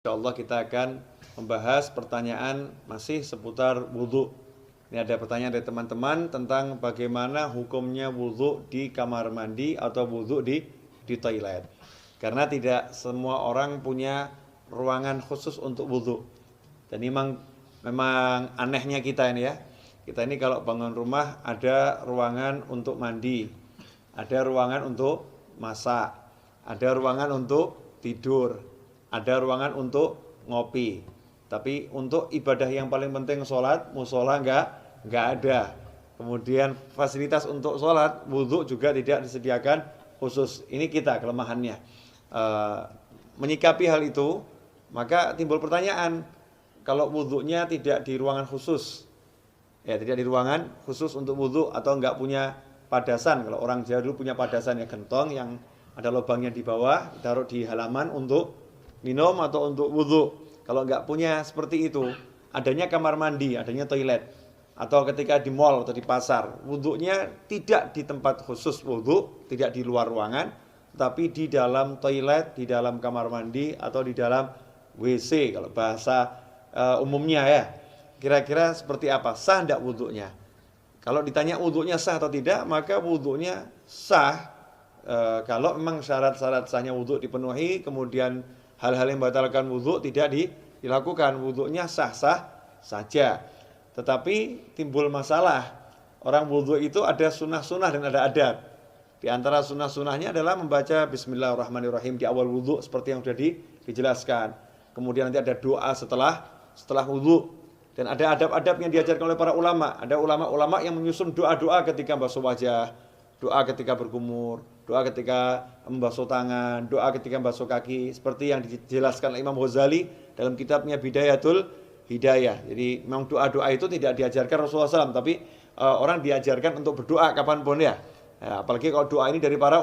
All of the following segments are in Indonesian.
Insyaallah kita akan membahas pertanyaan masih seputar wudhu. Ini ada pertanyaan dari teman-teman tentang bagaimana hukumnya wudhu di kamar mandi atau wudhu di toilet. Karena tidak semua orang punya ruangan khusus untuk wudhu. Dan memang anehnya kita ini ya. Kita ini kalau bangun rumah ada ruangan untuk mandi, ada ruangan untuk masak, ada ruangan untuk tidur, ada ruangan untuk ngopi. Tapi untuk ibadah yang paling penting sholat, musola enggak ada. Kemudian fasilitas untuk sholat, wudhu juga tidak disediakan khusus. Ini kita kelemahannya. Menyikapi hal itu, maka timbul pertanyaan, kalau wudhunya tidak di ruangan khusus, ya tidak di ruangan khusus untuk wudhu atau enggak punya padasan. Kalau orang Jawa dulu punya padasan ya, gentong yang ada lubangnya di bawah, taruh di halaman untuk minum atau untuk wudhu. Kalau nggak punya seperti itu, adanya kamar mandi, adanya toilet, atau ketika di mall atau di pasar, wudhunya tidak di tempat khusus wudhu, tidak di luar ruangan, tapi di dalam toilet, di dalam kamar mandi, atau di dalam WC kalau bahasa umumnya ya. Kira-kira seperti apa? Sah tidak wudhunya? Kalau ditanya wudhunya sah atau tidak, maka wudhunya sah kalau memang syarat-syarat sahnya wudhu dipenuhi, kemudian hal-hal yang membatalkan wudhu tidak dilakukan, wudhunya sah-sah saja. Tetapi timbul masalah, orang wudhu itu ada sunnah-sunnah dan ada adab. Di antara sunnah-sunnahnya adalah membaca Bismillahirrahmanirrahim di awal wudhu seperti yang sudah dijelaskan. Kemudian nanti ada doa setelah wudhu. Dan ada adab-adab yang diajarkan oleh para ulama. Ada ulama-ulama yang menyusun doa-doa ketika basuh wajah, doa ketika berkumur, doa ketika membasuh tangan, doa ketika membasuh kaki, seperti yang dijelaskan oleh Imam Ghazali dalam kitabnya Bidayatul Hidayah. Jadi memang doa-doa itu tidak diajarkan Rasulullah SAW, tapi orang diajarkan untuk berdoa kapanpun ya. Apalagi kalau doa ini dari para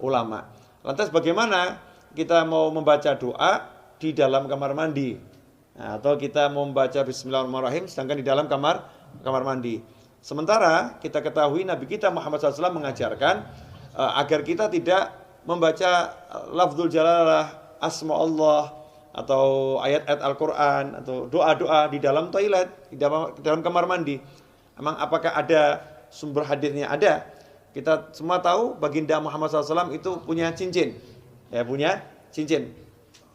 ulama. Lantas bagaimana kita mau membaca doa di dalam kamar mandi? Atau kita mau membaca Bismillahirrahmanirrahim sedangkan di dalam kamar mandi. Sementara kita ketahui Nabi kita Muhammad SAW mengajarkan agar kita tidak membaca lafzul jalalah, asma Allah, atau ayat-ayat Al-Quran, atau doa-doa di dalam toilet, di dalam kamar mandi. Emang apakah ada sumber hadisnya? Ada. Kita semua tahu baginda Muhammad SAW itu punya cincin. Ya, punya cincin.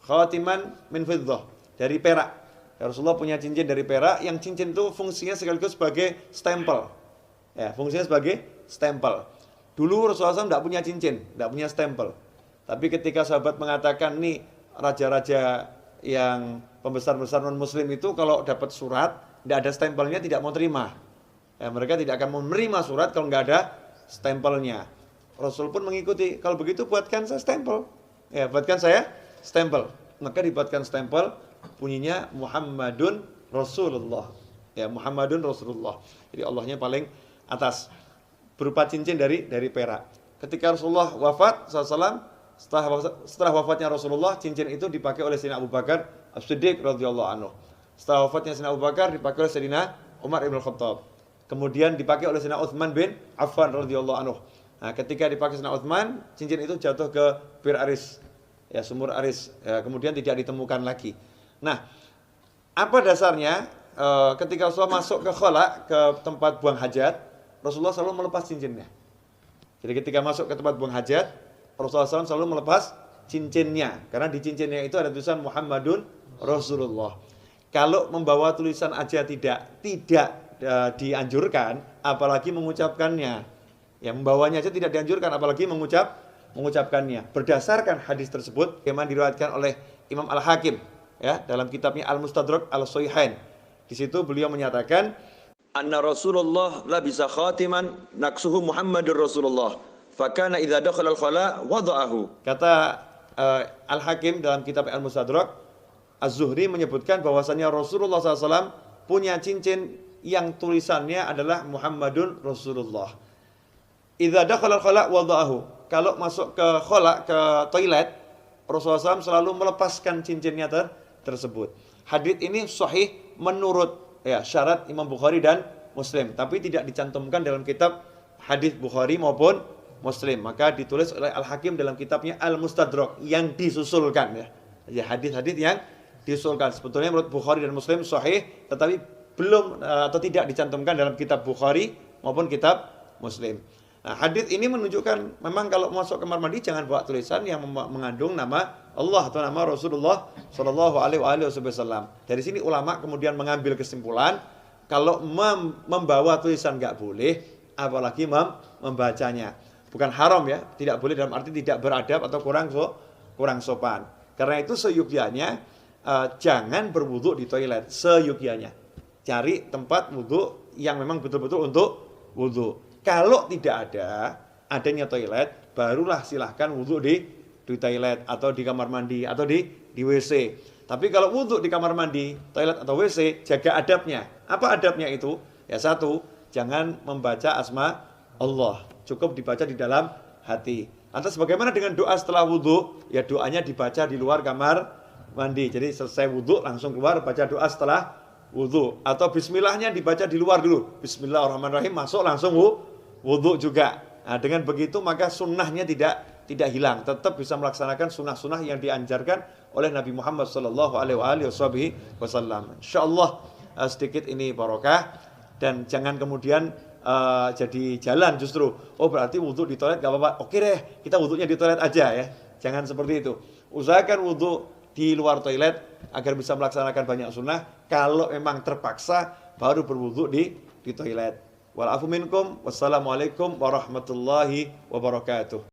Khatiman min fiddah, dari perak. Ya, Rasulullah punya cincin dari perak, yang cincin itu fungsinya sekaligus sebagai stempel. Ya, fungsinya sebagai stempel. Dulu Rasulullah SAW tidak punya cincin, tidak punya stempel. Tapi ketika sahabat mengatakan, nih raja-raja yang pembesar-besar non-muslim itu kalau dapat surat, tidak ada stempelnya tidak mau terima. Ya, mereka tidak akan menerima surat kalau nggak ada stempelnya. Rasul pun mengikuti, kalau begitu buatkan saya stempel. Ya, buatkan saya stempel. Maka dibuatkan stempel, bunyinya Muhammadun Rasulullah. Ya, Muhammadun Rasulullah. Jadi Allahnya paling atas, berupa cincin dari perak. Ketika Rasulullah wafat SAW, setelah wafatnya Rasulullah, cincin itu dipakai oleh Sayyidina Abu Bakar As-Siddiq radhiyallahu anhu. Setelah wafatnya Sayyidina Abu Bakar dipakai oleh Sayyidina Umar ibn Khattab. Kemudian dipakai oleh Sayyidina Utsman bin Affan radhiyallahu anhu. Nah, ketika dipakai Sayyidina Utsman, cincin itu jatuh ke Bir Aris, ya, sumur Aris. Ya, kemudian tidak ditemukan lagi. Nah, apa dasarnya? Ketika Rasulullah masuk ke khala, ke tempat buang hajat, Rasulullah selalu melepas cincinnya. Jadi ketika masuk ke tempat buang hajat, Rasulullah SAW selalu melepas cincinnya. Karena di cincinnya itu ada tulisan Muhammadun Rasulullah. Kalau membawa tulisan aja tidak dianjurkan, apalagi mengucapkannya. Ya, membawanya aja tidak dianjurkan, apalagi mengucapkannya. Berdasarkan hadis tersebut, yang diriwayatkan oleh Imam Al-Hakim, ya, dalam kitabnya Al-Mustadrak Al-Sahihain. Di situ beliau menyatakan, anna Rasulullah labisa khatiman naksuhu Muhammadur Rasulullah. Fakana idza dakhala al-khala wada'ahu. Kata Al-Hakim dalam kitab Al-Mustadrak, Az-Zuhri menyebutkan bahwasanya Rasulullah SAW punya cincin yang tulisannya adalah Muhammadun Rasulullah. Idza dakhala al-khala wada'ahu. Kalau masuk ke khala, ke toilet, Rasulullah SAW selalu melepaskan cincinnya tersebut. Hadits ini sahih menurut syarat Imam Bukhari dan Muslim, tapi tidak dicantumkan dalam kitab hadis Bukhari maupun Muslim. Maka ditulis oleh Al-Hakim dalam kitabnya Al-Mustadrak yang disusulkan, ya hadis-hadis yang diusulkan. Sebetulnya menurut Bukhari dan Muslim sahih, tetapi belum atau tidak dicantumkan dalam kitab Bukhari maupun kitab Muslim. Nah, hadis ini menunjukkan memang kalau masuk kamar mandi jangan bawa tulisan yang mengandung nama Allah atau nama Rasulullah Shallallahu Alaihi Wasallam. Dari sini ulama kemudian mengambil kesimpulan kalau membawa tulisan nggak boleh, apalagi membacanya. Bukan haram ya, tidak boleh dalam arti tidak beradab atau kurang sopan. Karena itu seyukianya jangan berwudu di toilet, seyukianya. Cari tempat wudu yang memang betul-betul untuk wudu. Kalau tidak adanya toilet, barulah silahkan wudu di toilet atau di kamar mandi atau di WC. Tapi kalau wudu di kamar mandi, toilet atau WC, jaga adabnya. Apa adabnya itu? Ya satu, jangan membaca asma Allah. Cukup dibaca di dalam hati. Lantas bagaimana dengan doa setelah wudu? Ya doanya dibaca di luar kamar mandi. Jadi selesai wudu langsung keluar baca doa setelah wudu. Atau bismillahnya dibaca di luar dulu. Bismillahirrahmanirrahim, masuk langsung wudu juga. Nah, dengan begitu maka sunnahnya tidak hilang, tetap bisa melaksanakan sunnah-sunnah yang dianjarkan oleh Nabi Muhammad Sallallahu Alaihi Wasallam. Insyaallah sedikit ini barokah dan jangan kemudian jadi jalan justru. Oh berarti wudu di toilet gak apa-apa. Oke deh, kita wudunya di toilet aja ya. Jangan seperti itu. Usahakan wudu di luar toilet agar bisa melaksanakan banyak sunnah. Kalau memang terpaksa baru berwudu di toilet. Wal afu minkum. Wassalamualaikum warahmatullahi wabarakatuh.